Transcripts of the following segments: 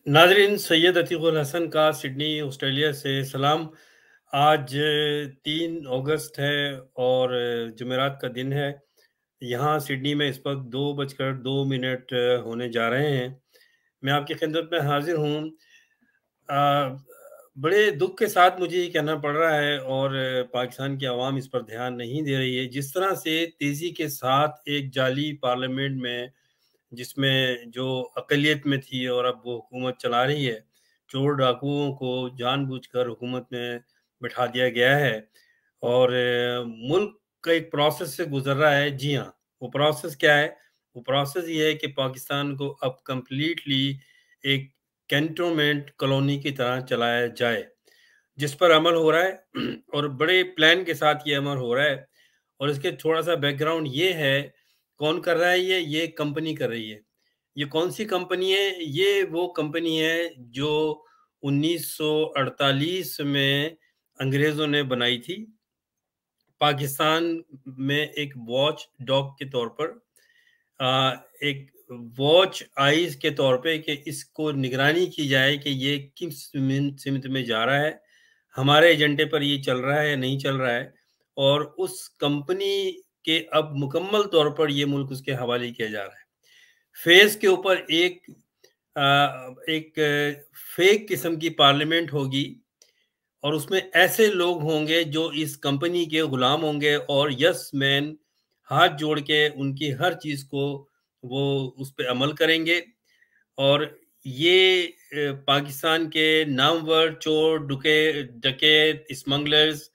नाज़रीन, सैयद अतीकुल हसन का Sydney Australia से सलाम। आज 3 अगस्त है और जुमेरात का दिन है। यहाँ सिडनी में इस वक्त 2:02 होने जा रहे हैं। मैं आपकी खिदमत में हाजिर हूँ। अ, बड़े दुख के साथ मुझे ये कहना पड़ रहा है और पाकिस्तान की आवाम इस पर ध्यान नहीं दे रही है। जिस तरह से तेज़ी के साथ एक जाली पार्लियामेंट में, जिसमें जो अक़लियत में थी और अब वो हुकूमत चला रही है, चोर डाकुओं को जानबूझकर हुकूमत में बिठा दिया गया है और मुल्क का एक प्रोसेस से गुजर रहा है। जी हाँ, वो प्रोसेस क्या है? वो प्रोसेस ये है कि पाकिस्तान को अब कंप्लीटली एक कैंटोनमेंट कॉलोनी की तरह चलाया जाए, जिस पर अमल हो रहा है और बड़े प्लान के साथ ये अमल हो रहा है। और इसके थोड़ा-सा बैकग्राउंड ये है, कौन कर रहा है ये कंपनी कर रही है। ये कौन-सी कंपनी है? ये वो कंपनी है जो 1948 में अंग्रेज़ों ने बनाई थी। पाकिस्तान में एक वॉच डॉग के तौर पर, एक वॉच आइज़ के तौर पे कि इसको निगरानी की जाए कि ये किस सिमत में जा रहा है, हमारे एजेंडे पर ये चल रहा है या नहीं चल रहा है। और उस कंपनी के अब मुकम्मल तौर पर ये मुल्क उसके हवाले किया जा रहा है। फेज़ के ऊपर एक फेक किस्म की पार्लियामेंट होगी और उसमें ऐसे लोग होंगे जो इस कंपनी के गुलाम होंगे और यस मैन हाथ जोड़ के उनकी हर चीज़ को वो उस पे अमल करेंगे। और ये पाकिस्तान के नामवर चोर, डकैत, स्मगलर्स,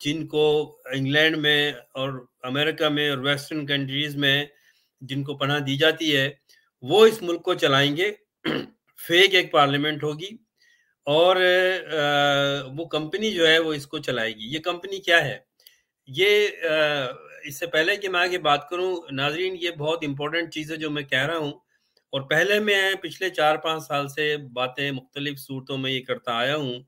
जिनको इंग्लैंड में और अमेरिका में और वेस्टर्न कंट्रीज़ में जिनको पनाह दी जाती है, वो इस मुल्क को चलाएँगे। फेक एक पार्लियामेंट होगी और वो कंपनी जो है वो इसको चलाएगी। ये कंपनी क्या है? ये इससे पहले कि मैं आगे बात करूँ नाज़रीन, ये बहुत इम्पोर्टेंट चीज़ है जो मैं कह रहा हूँ। और पहले मैं पिछले 4-5 साल से बातें मुख्तलिफ सूरतों में ये करता आया हूँ।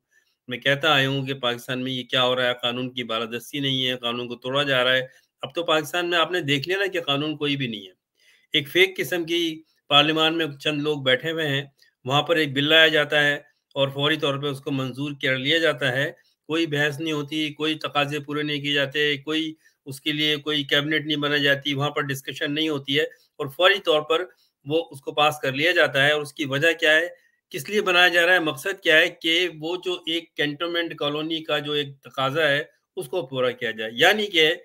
मैं कहता आया हूँ कि पाकिस्तान में ये क्या हो रहा है, कानून की बालादस्ती नहीं है, कानून को तोड़ा जा रहा है। अब तो पाकिस्तान में आपने देख लिया ना कि कानून कोई भी नहीं है। एक फेक किस्म की पार्लियामान में चंद लोग बैठे हुए हैं, वहाँ पर एक बिल लाया जाता है और फौरी तौर पे उसको मंजूर कर लिया जाता है। कोई बहस नहीं होती, कोई तकाज़े पूरे नहीं किए जाते, कोई उसके लिए कोई कैबिनेट नहीं बनाई जाती, वहाँ पर डिस्कशन नहीं होती है और फौरी तौर पर वो उसको पास कर लिया जाता है। और उसकी वजह क्या है? किस लिए बनाया जा रहा है? मकसद क्या है कि वो जो एक कैंटोनमेंट कॉलोनी का जो एक तकाज़ा है, उसको पूरा किया जाए। यानी कि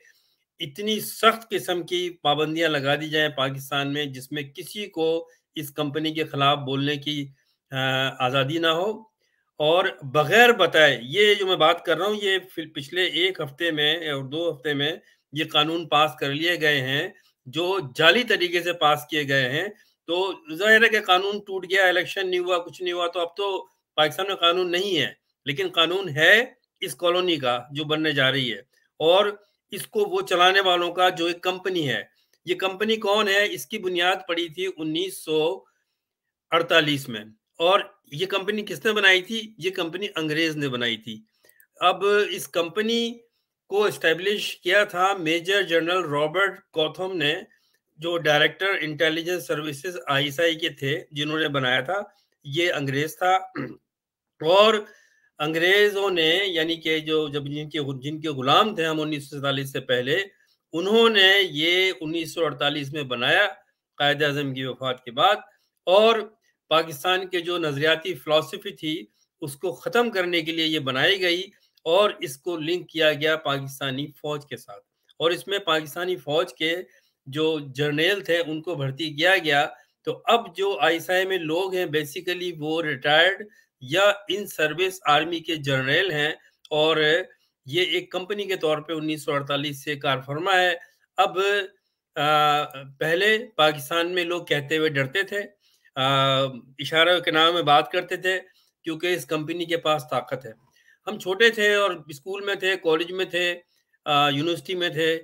इतनी सख्त किस्म की पाबंदियां लगा दी जाएं पाकिस्तान में, जिसमें किसी को इस कंपनी के खिलाफ बोलने की आज़ादी ना हो। और बगैर बताए, ये जो मैं बात कर रहा हूँ, ये पिछले 1 हफ्ते में और 2 हफ्ते में ये कानून पास कर लिए गए हैं, जो जाली तरीके से पास किए गए हैं। तो ज़ाहिर है कि कानून टूट गया, इलेक्शन नहीं हुआ, कुछ नहीं हुआ, तो अब तो पाकिस्तान में कानून नहीं है। लेकिन कानून है इस कॉलोनी का जो बनने जा रही है, और इसको वो चलाने वालों का जो एक कंपनी है। ये कंपनी कौन है? इसकी बुनियाद पड़ी थी 1948 में। और ये कंपनी किसने बनाई थी? ये कंपनी अंग्रेज ने बनाई थी। अब इस कंपनी को एस्टेब्लिश किया था मेजर जनरल रॉबर्ट कॉथम ने, जो डायरेक्टर इंटेलिजेंस सर्विसेज आईएसआई के थे, जिन्होंने बनाया था। ये अंग्रेज था। और अंग्रेज़ों ने, यानी कि जो जब जिनके गुलाम थे हम 1947 से पहले, उन्होंने ये 1948 में बनाया, कायद-ए-आज़म की वफ़ात के बाद। और पाकिस्तान के जो नज़रियाती फ़िलॉसफ़ी थी, उसको ख़त्म करने के लिए ये बनाई गई और इसको लिंक किया गया पाकिस्तानी फ़ौज के साथ। और इसमें पाकिस्तानी फ़ौज के जो जर्नैल थे, उनको भर्ती किया गया। तो अब जो आईएसआई में लोग हैं, बेसिकली वो रिटायर्ड या इन सर्विस आर्मी के जर्नल हैं। और ये एक कंपनी के तौर पे 1948 से कारफरमा है। अब पहले पाकिस्तान में लोग कहते हुए डरते थे, इशारों के नाम में बात करते थे, क्योंकि इस कंपनी के पास ताकत है। हम छोटे थे और स्कूल में थे, कॉलेज में थे, यूनिवर्सिटी में थे,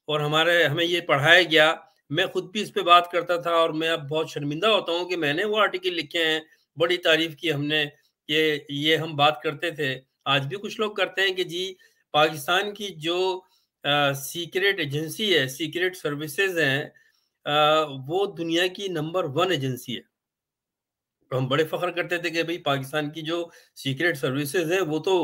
और हमें ये पढ़ाया गया। मैं खुद भी इस पे बात करता था और मैं अब बहुत शर्मिंदा होता हूँ कि मैंने वो आर्टिकल लिखे हैं, बड़ी तारीफ की हमने, ये हम बात करते थे। आज भी कुछ लोग करते हैं कि जी, पाकिस्तान की जो सीक्रेट एजेंसी है, सीक्रेट सर्विसेज हैं, वो दुनिया की नंबर 1 एजेंसी है। हम बड़े फ़ख्र करते थे कि भई पाकिस्तान की जो सीक्रेट सर्विसेज़ हैं वो तो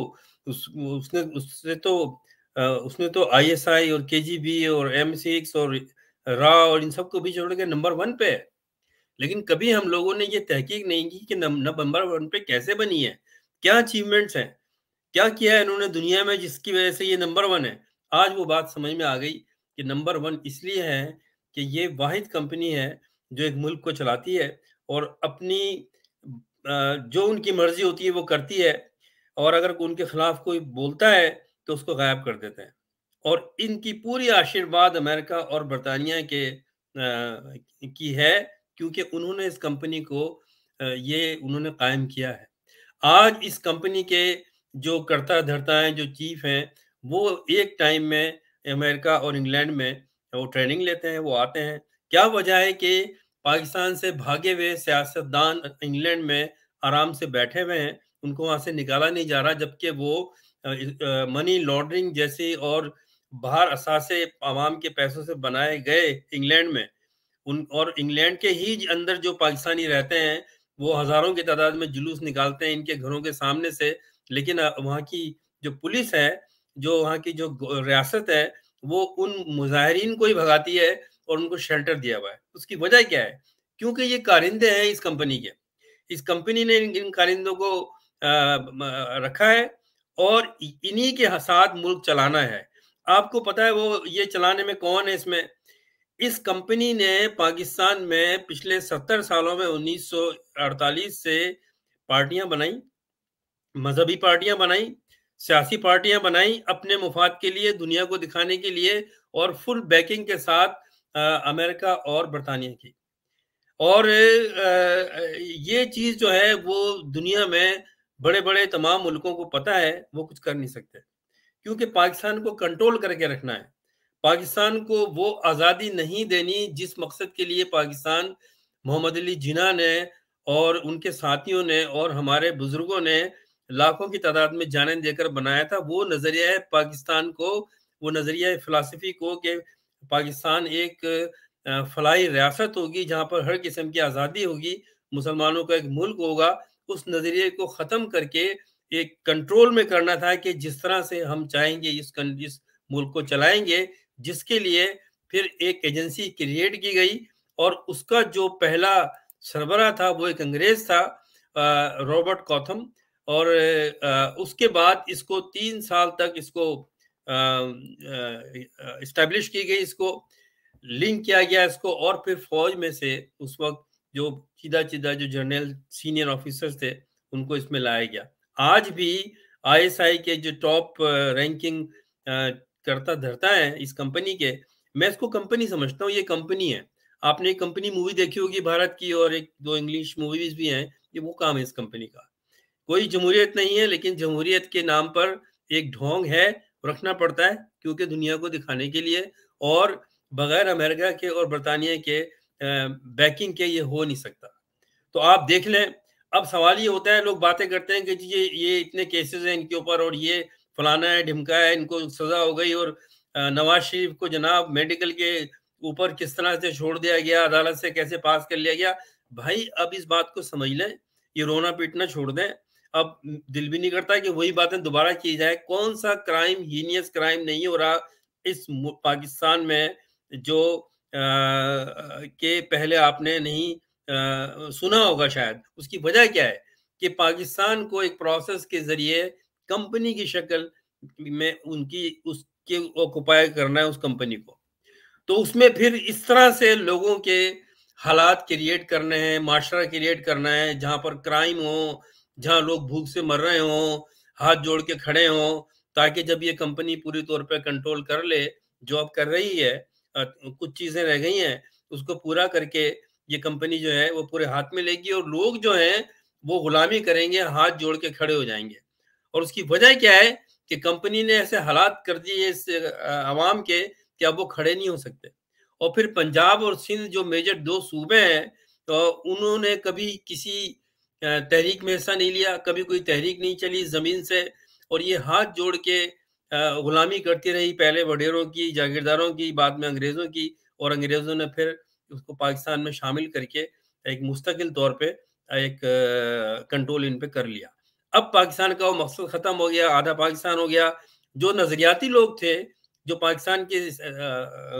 उसने तो आईएसआई और केजीबी और एम6 और रा और इन सबको भी छोड़ के नंबर 1 पे है। लेकिन कभी हम लोगों ने ये तहकीक नहीं की कि नंबर 1 पे कैसे बनी है? क्या अचीवमेंट्स हैं? क्या किया है इन्होंने दुनिया में जिसकी वजह से ये नंबर 1 है? आज वो बात समझ में आ गई कि नंबर 1 इसलिए है कि ये वाहिद कंपनी है जो एक मुल्क को चलाती है और अपनी जो उनकी मर्ज़ी होती है वो करती है और अगर उनके खिलाफ कोई बोलता है तो उसको गायब कर देते हैं। और इनकी पूरी आशीर्वाद अमेरिका और बर्तानिया के की है क्योंकि उन्होंने इस कंपनी को ये उन्होंने कायम किया है। आज इस कंपनी के जो कर्ता-धर्ता हैं, जो चीफ हैं, वो एक टाइम में अमेरिका और इंग्लैंड में वो ट्रेनिंग लेते हैं, वो आते हैं। क्या वजह है कि पाकिस्तान से भागे हुए सियासतदान इंग्लैंड में आराम से बैठे हुए हैं, उनको वहाँ से निकाला नहीं जा रहा जबकि वो मनी लॉन्ड्रिंग जैसी और बाहर असासे अवाम के पैसों से बनाए गए इंग्लैंड में उन और इंग्लैंड के ही अंदर जो पाकिस्तानी रहते हैं, वो हज़ारों की तादाद में जुलूस निकालते हैं इनके घरों के सामने से। लेकिन वहाँ की जो पुलिस है, जो वहाँ की जो रियासत है, वो उन मुज़ाहिरीन को ही भगाती है और उनको शेल्टर दिया हुआ है। उसकी वजह क्या है? क्योंकि ये कारिंदे हैं इस कंपनी के। इस कंपनी ने इन इन कारिंदों को रखा है और इन्हीं के साथ मुल्क चलाना है। आपको पता है वो ये चलाने में कौन है इसमें? इस कंपनी ने पाकिस्तान में पिछले 70 सालों में 1948 से पार्टियां बनाई, मजहबी पार्टियां बनाई, सियासी पार्टियां बनाई अपने मुफाद के लिए, दुनिया को दिखाने के लिए और फुल बैकिंग के साथ अमेरिका और बरतानिया की। और ये चीज़ जो है वो दुनिया में बड़े-बड़े तमाम मुल्कों को पता है, वो कुछ कर नहीं सकते। क्योंकि पाकिस्तान को कंट्रोल करके रखना है। पाकिस्तान को वो आज़ादी नहीं देनी जिस मकसद के लिए पाकिस्तान मोहम्मद अली जिन्ना ने और उनके साथियों ने और हमारे बुज़ुर्गों ने लाखों की तादाद में जानें देकर बनाया था। वो नज़रिया है पाकिस्तान को, वो नज़रिया है फ़िलॉसफ़ी को कि पाकिस्तान एक फलाही रियासत होगी जहाँ पर हर किस्म की आज़ादी होगी, मुसलमानों का एक मुल्क होगा। उस नज़रिए को ख़त्म करके एक कंट्रोल में करना था कि जिस तरह से हम चाहेंगे इस मुल्क को चलाएँगे, जिसके लिए फिर एक एजेंसी क्रिएट की गई और उसका जो पहला सरबराह था वो एक अंग्रेज़ था रॉबर्ट कॉथम और उसके बाद इसको 3 साल तक इसको एस्टेब्लिश की गई, इसको लिंक किया गया इसको और फिर फ़ौज में से उस वक़्त जो सीधा-सीधा जो जनरल सीनियर ऑफ़िसर्स थे, उनको इसमें लाया गया। आज भी आईएसआई के जो टॉप रैंकिंग कर्ता-धर्ता हैं इस कंपनी के, मैं इसको कंपनी समझता हूँ, ये कंपनी है। आपने एक कंपनी मूवी देखी होगी भारत की और 1-2 इंग्लिश मूवीज़ भी हैं, ये वो काम है इस कंपनी का। कोई जमहूरियत नहीं है, लेकिन जमहूरियत के नाम पर एक ढोंग है, रखना पड़ता है क्योंकि दुनिया को दिखाने के लिए और बगैर अमेरिका के और बरतानिया के बैकिंग के ये हो नहीं सकता। तो आप देख लें, अब सवाल ये होता है लोग बातें करते हैं कि जी ये इतने केसेज़ हैं इनके ऊपर और ये फलाना है, ढिमका है, इनको सज़ा हो गई और नवाज़ शरीफ को जनाब मेडिकल के ऊपर किस तरह से छोड़ दिया गया, अदालत से कैसे पास कर लिया गया। भाई अब इस बात को समझ लें, ये रोना-पीटना छोड़ दें। अब दिल भी नहीं करता कि वही बातें दोबारा की जाए। कौन-सा क्राइम, हीनियस क्राइम नहीं हो रहा इस पाकिस्तान में जो के पहले आपने नहीं सुना होगा शायद। उसकी वजह क्या है कि पाकिस्तान को एक प्रोसेस के ज़रिए कंपनी की शक्ल में उनकी उसके ऑक्युपाई करना है उस कंपनी को। तो उसमें फिर इस तरह से लोगों के हालात क्रिएट करने हैं, माशरा क्रिएट करना है, जहाँ पर क्राइम हो, जहाँ लोग भूख से मर रहे हों, हाथ जोड़ के खड़े हों, ताकि जब ये कंपनी पूरी तौर पे कंट्रोल कर ले, जो अब कर रही है कुछ चीज़ें रह गई हैं, उसको पूरा करके ये कंपनी जो है, वो पूरे हाथ में लेगी और लोग जो हैं, वो गुलामी करेंगे, हाथ जोड़ के खड़े हो जाएँगे। और उसकी वजह क्या है कि कंपनी ने ऐसे हालात कर दिए इस अवाम के कि अब वो खड़े नहीं हो सकते। और फिर पंजाब और सिंध जो मेजर 2 सूबे हैं, तो उन्होंने कभी किसी तहरीक में हिस्सा नहीं लिया, कभी कोई तहरीक नहीं चली ज़मीन से और ये हाथ जोड़ के गुलामी करती रही, पहले वडेरों की, जागीरदारों की, बाद में अंग्रेज़ों की और अंग्रेज़ों ने फिर उसको पाकिस्तान में शामिल करके एक मुस्तकिल तौर पे एक कंट्रोल इन पे कर लिया। अब पाकिस्तान का वो मकसद खत्म हो गया, आधा पाकिस्तान हो गया। जो नजरियाती लोग थे, जो पाकिस्तान के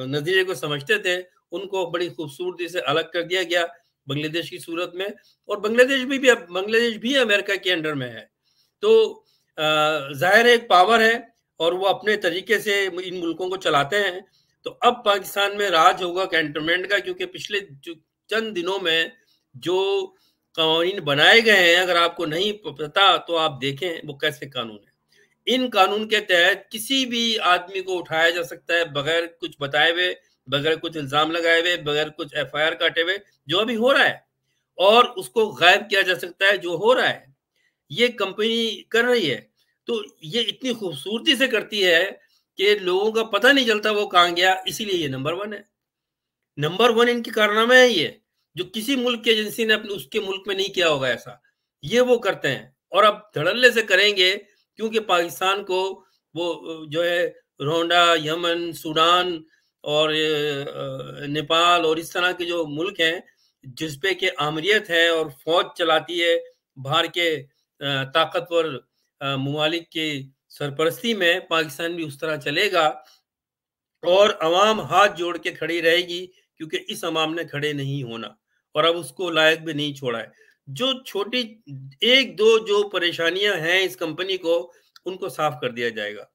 नजरिए को समझते थे, उनको बड़ी खूबसूरती से अलग कर दिया गया बांग्लादेश की सूरत में। और बांग्लादेश भी अमेरिका के अंडर में है। तो जाहिर है एक पावर है और वो अपने तरीके से इन मुल्कों को चलाते हैं। तो अब पाकिस्तान में राज होगा कैंटोनमेंट का, क्योंकि पिछले चंद दिनों में जो कानून बनाए गए हैं, अगर आपको नहीं पता तो आप देखें वो कैसे कानून है। इन कानून के तहत किसी भी आदमी को उठाया जा सकता है बगैर कुछ बताए हुए, बगैर कुछ इल्जाम लगाए हुए, बगैर कुछ एफआईआर काटे हुए, जो अभी हो रहा है, और उसको गायब किया जा सकता है, जो हो रहा है। ये कंपनी कर रही है। तो ये इतनी खूबसूरती से करती है कि लोगों का पता नहीं चलता वो कहाँ गया, इसीलिए ये नंबर 1 है। नंबर 1 इनकी कारनामा है ये, जो किसी मुल्क की एजेंसी ने अपने उसके मुल्क में नहीं किया होगा ऐसा। ये वो करते हैं और अब धड़ल्ले से करेंगे, क्योंकि पाकिस्तान को वो जो है रवांडा, यमन, सूडान और नेपाल और इस तरह के जो मुल्क हैं, जिस पे कि आमरीत है और फौज चलाती है बाहर के ताकतवर ममालिक की सरपरस्ती में, पाकिस्तान भी उस तरह चलेगा और अवाम हाथ जोड़ के खड़ी रहेगी, क्योंकि इस अवाम ने खड़े नहीं होना और अब उसको लायक भी नहीं छोड़ा है। जो छोटी 1-2 जो परेशानियां हैं इस कंपनी को, उनको साफ कर दिया जाएगा।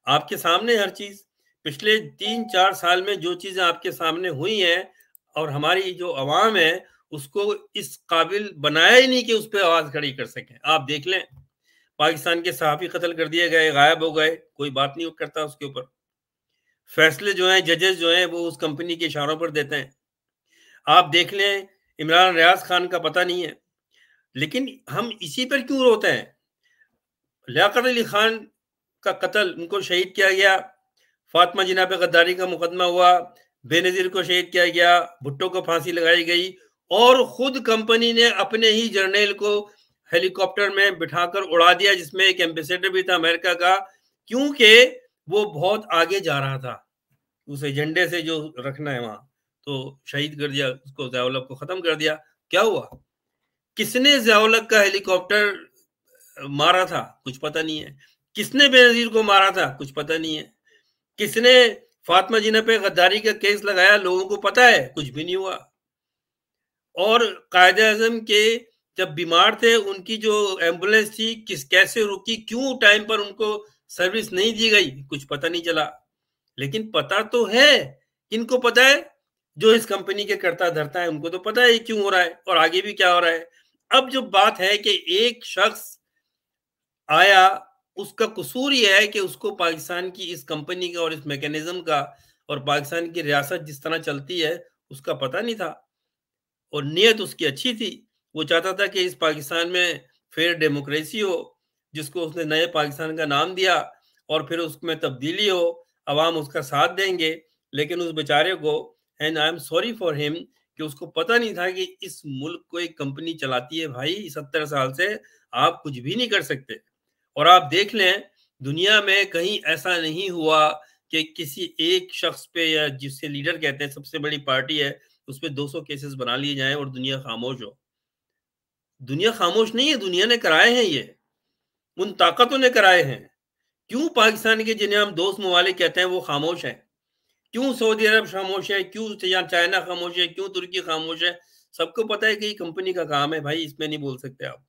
आपके सामने हर चीज, पिछले 3-4 साल में जो चीजें आपके सामने हुई हैं और हमारी जो अवाम है उसको इस काबिल बनाया ही नहीं कि उस पर आवाज खड़ी कर सकें। आप देख लें, पाकिस्तान के सहाफी कत्ल कर दिए गए, गायब हो गए, कोई बात नहीं करता उसके ऊपर। फैसले जो हैं, जजेस जो हैं, वो उस कंपनी के इशारों पर देते हैं। आप देख लें, इमरान रियाज खान का पता नहीं है। लेकिन हम इसी पर क्यों रोते हैं? लियाकत अली खान का कत्ल, उनको शहीद किया गया। फातिमा जिन्ना पे गद्दारी का मुकदमा हुआ, बेनजीर को शहीद किया गया, भुट्टो को फांसी लगाई गई और खुद कंपनी ने अपने ही जर्नल को हेलीकॉप्टर में बिठाकर उड़ा दिया, जिसमें एक एम्बेसडर भी था अमेरिका का, क्योंकि वो बहुत आगे जा रहा था उस एजेंडे से जो रखना है वहां। तो शहीद कर दिया उसको, ज़िया-उल-हक को खत्म कर दिया। क्या हुआ? किसने ज़िया-उल-हक का हेलीकॉप्टर मारा था? कुछ पता नहीं है। किसने बेनजीर को मारा था? कुछ पता नहीं है। किसने फातिमा जिन्ना पे गद्दारी का केस लगाया? लोगों को पता है? कुछ भी नहीं हुआ। और कायदे-आज़म के जब बीमार थे, उनकी जो एम्बुलेंस थी कैसे रुकी, क्यों टाइम पर उनको सर्विस नहीं दी गई, कुछ पता नहीं चला। लेकिन पता तो है। किनको पता है? जो इस कंपनी के कर्ता धर्ता है, उनको तो पता है क्यों हो रहा है और आगे भी क्या हो रहा है। अब जो बात है कि एक शख्स आया, उसका कसूर ये है कि उसको पाकिस्तान की इस कंपनी का और इस मैकेनिज्म का और पाकिस्तान की रियासत जिस तरह चलती है, उसका पता नहीं था। और नीयत उसकी अच्छी थी। वो चाहता था कि इस पाकिस्तान में फेयर डेमोक्रेसी हो, जिसको उसने नए पाकिस्तान का नाम दिया, और फिर उसमें तब्दीली हो, अवाम उसका साथ देंगे। लेकिन उस बेचारे को, and I am sorry for him, कि उसको पता नहीं था कि इस मुल्क को एक कंपनी चलाती है भाई 70 साल से, आप कुछ भी नहीं कर सकते। और आप देख लें, दुनिया में कहीं ऐसा नहीं हुआ कि किसी एक शख्स पे, या जिससे लीडर कहते हैं सबसे बड़ी पार्टी है, उस पे 200 केसेस बना लिए जाएं और दुनिया खामोश हो। दुनिया खामोश नहीं है, दुनिया ने कराए हैं ये, उन ताकतों ने कराए हैं। क्यों पाकिस्तान के, जिन्हें हम दोस्त ममालिक कहते हैं, वो खामोश हैं? क्यों सऊदी अरब खामोश है? क्यों चाइना खामोश है? क्यों तुर्की खामोश है? सबको पता है कि ये कंपनी का काम है भाई, इसमें नहीं बोल सकते आप,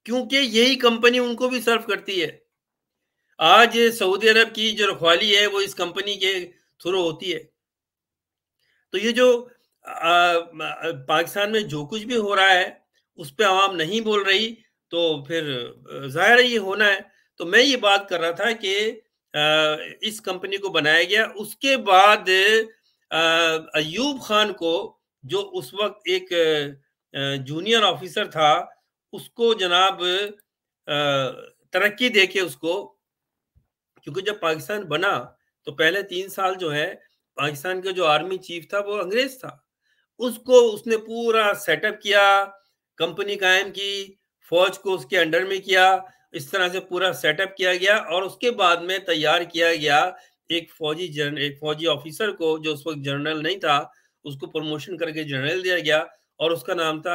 क्योंकि यही कंपनी उनको भी सर्व करती है। आज सऊदी अरब की जो रखवाली है वो इस कंपनी के थ्रू होती है। तो ये जो पाकिस्तान में जो कुछ भी हो रहा है, उस पे आवाम नहीं बोल रही, तो फिर ज़ाहिर है ये होना है। तो मैं ये बात कर रहा था कि इस कंपनी को बनाया गया, उसके बाद अयूब खान को, जो उस वक़्त एक जूनियर ऑफिसर था, उसको जनाब तरक्की देके उसको, क्योंकि जब पाकिस्तान बना तो पहले 3 साल जो है, पाकिस्तान का जो आर्मी चीफ था वो अंग्रेज था। उसको उसने पूरा सेटअप किया, कंपनी कायम की, फौज को उसके अंडर में किया, इस तरह से पूरा सेटअप किया गया और उसके बाद में तैयार किया गया एक फौजी ऑफिसर को, जो उस वक्त जनरल नहीं था, उसको प्रमोशन करके जनरल दिया गया और उसका नाम था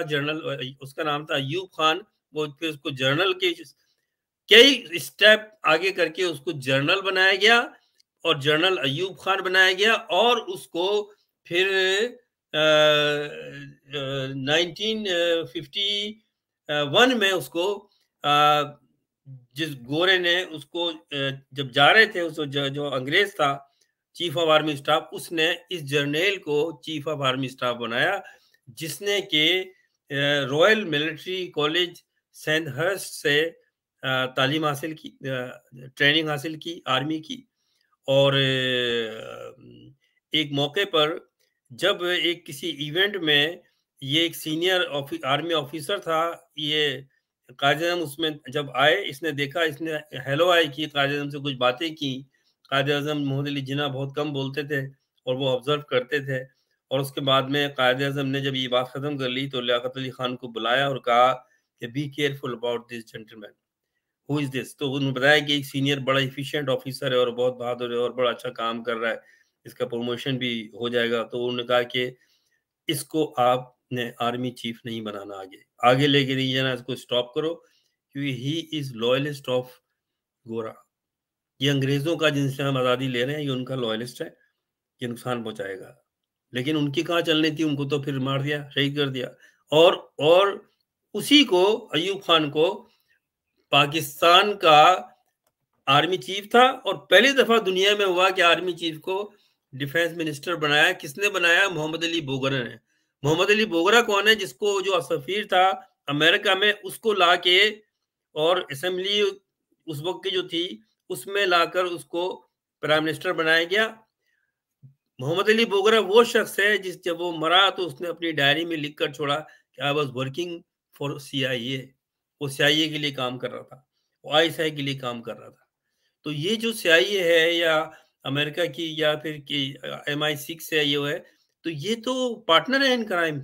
अयूब खान। वो फिर उसको जनरल के कई स्टेप आगे करके उसको जनरल बनाया गया और जनरल अयूब खान बनाया गया, और उसको फिर 1951 में उसको जिस गोरे ने उसको जब जा रहे थे, उसको जो अंग्रेज था चीफ ऑफ आर्मी स्टाफ, उसने इस जर्नल को चीफ ऑफ आर्मी स्टाफ बनाया, जिसने के रॉयल मिलिट्री कॉलेज सैंडहर्स्ट से तालीम हासिल की, ट्रेनिंग हासिल की आर्मी की। और एक मौके पर जब एक किसी इवेंट में ये एक सीनियर आर्मी ऑफिसर था, ये कायद-ए-आज़म उसमें जब आए, इसने देखा, इसने हेलो हाय की, कायद-ए-आज़म से कुछ बातें की। कायद-ए-आज़म मोहम्मद अली जिन्ना बहुत कम बोलते थे और वो ऑब्जर्व करते थे, और उसके बाद में कायद-ए-आज़म ने जब ये बात खत्म कर ली तो लियाकत अली खान को बुलाया और कहा कि be careful about this gentleman, who is this. तो उन्होंने बताया कि एक सीनियर बड़ा एफिशिएंट ऑफिसर है और बहुत बहादुर है और बड़ा अच्छा काम कर रहा है, इसका प्रमोशन भी हो जाएगा। तो उन्होंने कहा कि इसको आपने आर्मी चीफ नहीं बनाना, आगे आगे लेके नहीं जाना, इसको स्टॉप करो, क्योंकि ही इज लॉयलिस्ट ऑफ गोरा। ये अंग्रेजों का जिनसे हम आज़ादी ले रहे हैं, ये उनका लॉयलिस्ट है, ये नुकसान पहुंचाएगा। लेकिन उनकी कहाँ चलनी थी, उनको तो फिर मार दिया, शहीद कर दिया। और उसी को, अयूब खान को, पाकिस्तान का आर्मी चीफ था, और पहली दफा दुनिया में हुआ कि आर्मी चीफ को डिफेंस मिनिस्टर बनाया। किसने बनाया? मोहम्मद अली बोगरा ने। मोहम्मद अली बोगरा कौन है? जिसको जो सफीर था अमेरिका में, उसको लाके और असेंबली उस वक्त की जो थी उसमें लाकर उसको प्राइम मिनिस्टर बनाया गया। मोहम्मद अली बोगरा वो शख्स है जिस जब वो मरा तो उसने अपनी डायरी में लिख कर छोड़ा कि I was working for CIA. वो सीआईए के लिए काम कर रहा था, वो आईएसआई के लिए काम कर रहा था। तो ये जो सीआईए है या अमेरिका की या फिर की MI6 है, ये है, तो ये तो पार्टनर है इन क्राइम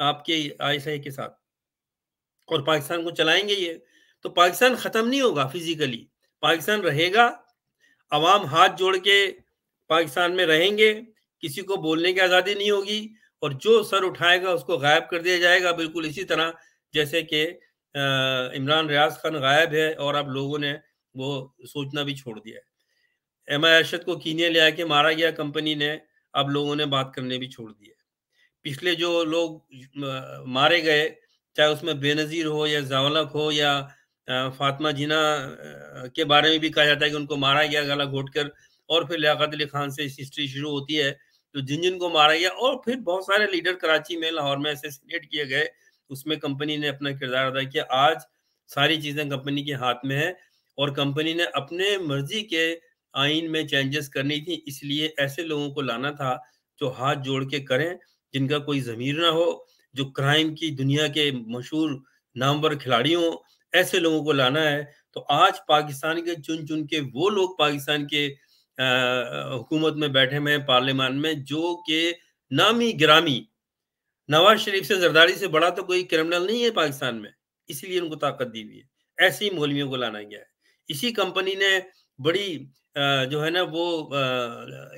आपके आईएसआई के साथ, और पाकिस्तान को चलाएंगे ये। तो पाकिस्तान खत्म नहीं होगा फिजिकली, पाकिस्तान रहेगा, अवाम हाथ जोड़ के पाकिस्तान में रहेंगे, किसी को बोलने की आज़ादी नहीं होगी, और जो सर उठाएगा उसको गायब कर दिया जाएगा, बिल्कुल इसी तरह जैसे कि इमरान रियाज खान गायब है और अब लोगों ने वो सोचना भी छोड़ दिया है। MI अरशद को कीनिया ले आके मारा गया कंपनी ने, अब लोगों ने बात करने भी छोड़ दिए। पिछले जो लोग मारे गए, चाहे उसमें बेनज़ीर हो या ज़ावलक हो या फातिमा जिन्ना के बारे में भी कहा जाता है कि उनको मारा गया गला घोंटकर, और फिर लियाकत अली खान से हिस्ट्री शुरू होती है, तो जिन-जिन को मारा गया, और फिर बहुत सारे लीडर कराची में, लाहौर में असैसिनेट किए गए, उसमें कंपनी ने अपना किरदार अदा किया। आज सारी चीज़ें कंपनी के हाथ में है, और कंपनी ने अपने मर्ज़ी के आइन में चेंजेस करनी थी, इसलिए ऐसे लोगों को लाना था जो हाथ जोड़ के करें, जिनका कोई ज़मीर ना हो, जो क्राइम की दुनिया के मशहूर नामवर खिलाड़ी हों, ऐसे लोगों को लाना है। तो आज पाकिस्तान के चुन-चुन के वो लोग पाकिस्तान के हुकूमत में बैठे हुए हैं, पार्लियामान में, जो कि नामी-गिरामी, नवाज शरीफ से, जरदारी से बड़ा तो कोई क्रिमिनल नहीं है पाकिस्तान में, इसलिए उनको ताकत दी हुई है। ऐसे ही मौलवियों को लाना गया है। इसी कंपनी ने बड़ी जो है ना वो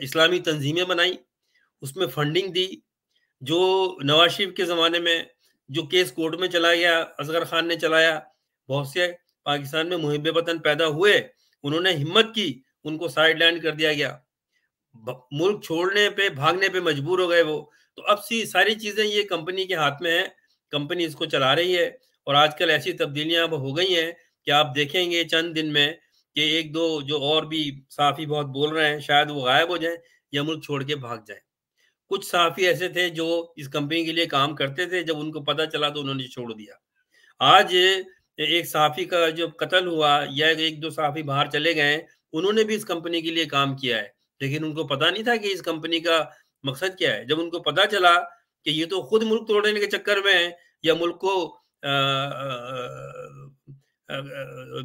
इस्लामी तंजीमें बनाई, उसमें फंडिंग दी। जो नवाज शरीफ के ज़माने में जो केस कोर्ट में चला गया, असगर खान ने चलाया, बहुत से पाकिस्तान में मुहिब वतन पैदा हुए, उन्होंने हिम्मत की, उनको साइडलाइन कर दिया गया। मुल्क छोड़ने पे, भागने पे मजबूर हो गए वो। तो अब सारी चीज़ें ये कंपनी के हाथ में है, कंपनी इसको चला रही है, और आजकल ऐसी तब्दीलियां अब हो गई हैं कि आप देखेंगे चंद दिन में कि एक दो जो और भी सहाफ़ी बहुत बोल रहे हैं, शायद वो गायब हो जाएं या मुल्क छोड़ के भाग जाएं। कुछ सहाफ़ी ऐसे थे जो इस कंपनी के लिए काम करते थे, जब उनको पता चला तो उन्होंने छोड़ दिया। आज एक सहाफ़ी का जो कत्ल हुआ या एक दो सहाफ़ी बाहर चले गए, उन्होंने भी इस कंपनी के लिए काम किया है, लेकिन उनको पता नहीं था कि इस कंपनी का मकसद क्या है। जब उनको पता चला कि ये तो खुद मुल्क तोड़ने के चक्कर में है या मुल्क को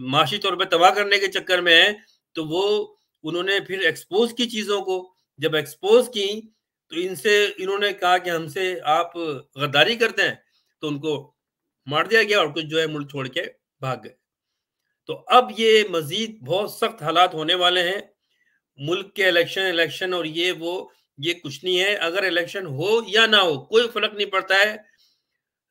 माशी तौर पे तबाह करने के चक्कर में है, तो वो उन्होंने फिर एक्सपोज़ की चीज़ों को। जब एक्सपोज़ की तो इन्होंने कहा कि हमसे आप गद्दारी करते हैं, तो उनको मार दिया गया और कुछ जो है मुल्क छोड़ के भाग गए। तो अब ये मज़ीद बहुत सख्त हालात होने वाले हैं। मुल्क के इलेक्शन और ये वो, ये कुछ नहीं है। अगर इलेक्शन हो या ना हो, कोई फ़र्क नहीं पड़ता है।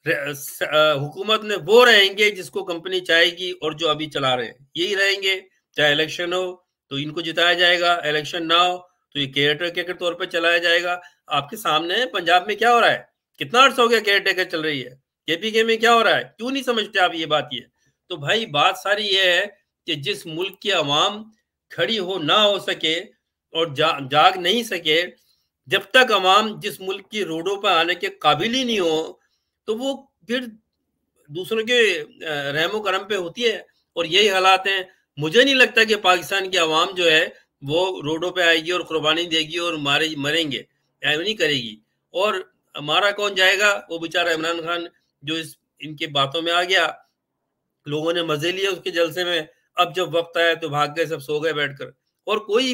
हुकूमत में वो रहेंगे जिसको कंपनी चाहेगी और जो अभी चला रहे हैं यही रहेंगे। चाहे इलेक्शन हो तो इनको जिताया जाएगा, इलेक्शन ना हो तो ये केयर टेकर के तौर पे चलाया जाएगा। आपके सामने है पंजाब में क्या हो रहा है, कितना अर्सा हो गया केयर टेकर चल रही है। केपीके में क्या हो रहा है, क्यों नहीं समझते आप ये बात? ये तो भाई बात सारी ये है कि जिस मुल्क की आवाम खड़ी हो ना हो सके और जाग नहीं सके, जब तक अवाम जिस मुल्क की रोडों पर आने के काबिल ही नहीं हो, तो वो फिर दूसरों के रहमो करम पे होती है और यही हालात हैं। मुझे नहीं लगता कि पाकिस्तान की आवाम जो है वो रोडों पे आएगी और कुर्बानी देगी और मरेंगे, ऐसा नहीं करेगी। और मारा कौन जाएगा? वो बेचारा इमरान खान जो इनकी बातों में आ गया, लोगों ने मजे लिए उसके जलसे में। अब जब वक्त आया तो भाग गए, सब सो गए बैठकर। और कोई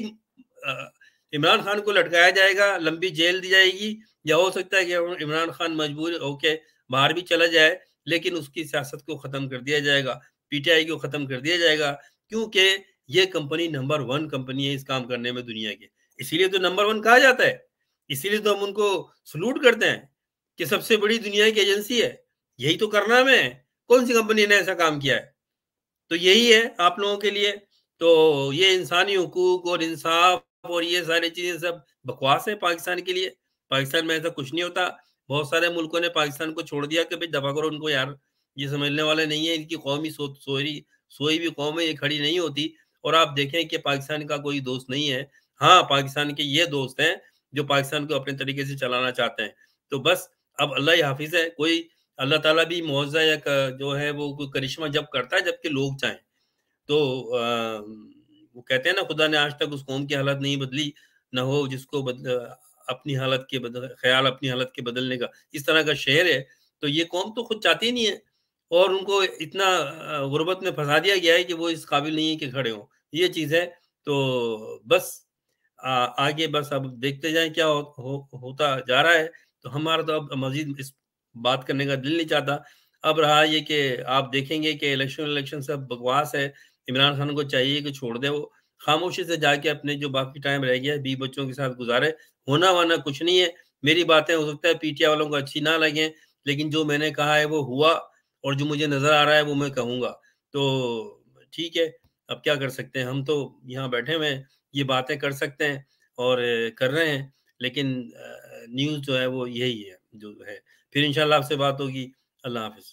इमरान खान को लटकाया जाएगा, लंबी जेल दी जाएगी, या हो सकता है कि इमरान खान मजबूर होके बाहर भी चला जाए, लेकिन उसकी सियासत को खत्म कर दिया जाएगा, पीटीआई को खत्म कर दिया जाएगा, क्योंकि ये कंपनी नंबर 1 कंपनी है इस काम करने में दुनिया की। इसीलिए तो नंबर 1 कहा जाता है, इसीलिए तो हम उनको सलूट करते हैं कि सबसे बड़ी दुनिया की एजेंसी है। यही तो करना है। कौन सी कंपनी ने ऐसा काम किया है? तो यही है आप लोगों के लिए। तो ये इंसानी हुकूक और इंसाफ और ये सारी चीजें सब बकवास है पाकिस्तान के लिए। पाकिस्तान में ऐसा कुछ नहीं होता। बहुत सारे मुल्कों ने पाकिस्तान को छोड़ दिया कि भाई दफा करो उनको यार, ये समझने वाले नहीं है, इनकी कौम ही सोई भी कौम है, ये खड़ी नहीं होती। और आप देखें कि पाकिस्तान का कोई दोस्त नहीं है। हाँ, पाकिस्तान के ये दोस्त हैं जो पाकिस्तान को अपने तरीके से चलाना चाहते हैं। तो बस अब अल्लाह ही हाफिज है। कोई अल्लाह ताला भी मुआवजा या जो है वो कोई करिश्मा जब करता है जबकि लोग चाहें। तो वो कहते हैं ना, खुदा ने आज तक उस कौम की हालत नहीं बदली, ना हो जिसको अपनी हालत के बदल ख्याल अपनी हालत के बदलने का। इस तरह का शेर है। तो ये कौम तो खुद चाहती नहीं है और उनको इतना गुर्बत में फंसा दिया गया है कि वो इस काबिल नहीं है कि खड़े हों। ये चीज़ है। तो बस आगे बस अब देखते जाएँ क्या होता जा रहा है। तो हमारा तो अब मज़ीद इस बात करने का दिल नहीं चाहता। अब रहा ये कि आप देखेंगे कि इलेक्शन सब बकवास है। इमरान खान को चाहिए कि छोड़ दे वो, खामोशी से जाके अपने जो बाकी टाइम रह गया है बीवी बच्चों के साथ गुज़ारे। होना-वोना कुछ नहीं है। मेरी बातें हो सकता है पीटीआई वालों को अच्छी ना लगें, लेकिन जो मैंने कहा है वो हुआ और जो मुझे नज़र आ रहा है वो मैं कहूँगा। तो ठीक है, अब क्या कर सकते हैं? हम तो यहाँ बैठे हुए हैं, ये बातें कर सकते हैं और कर रहे हैं। लेकिन न्यूज़ जो है वो यही है, जो है। फिर इंशाल्लाह आपसे बात होगी। अल्लाह हाफ़िज़।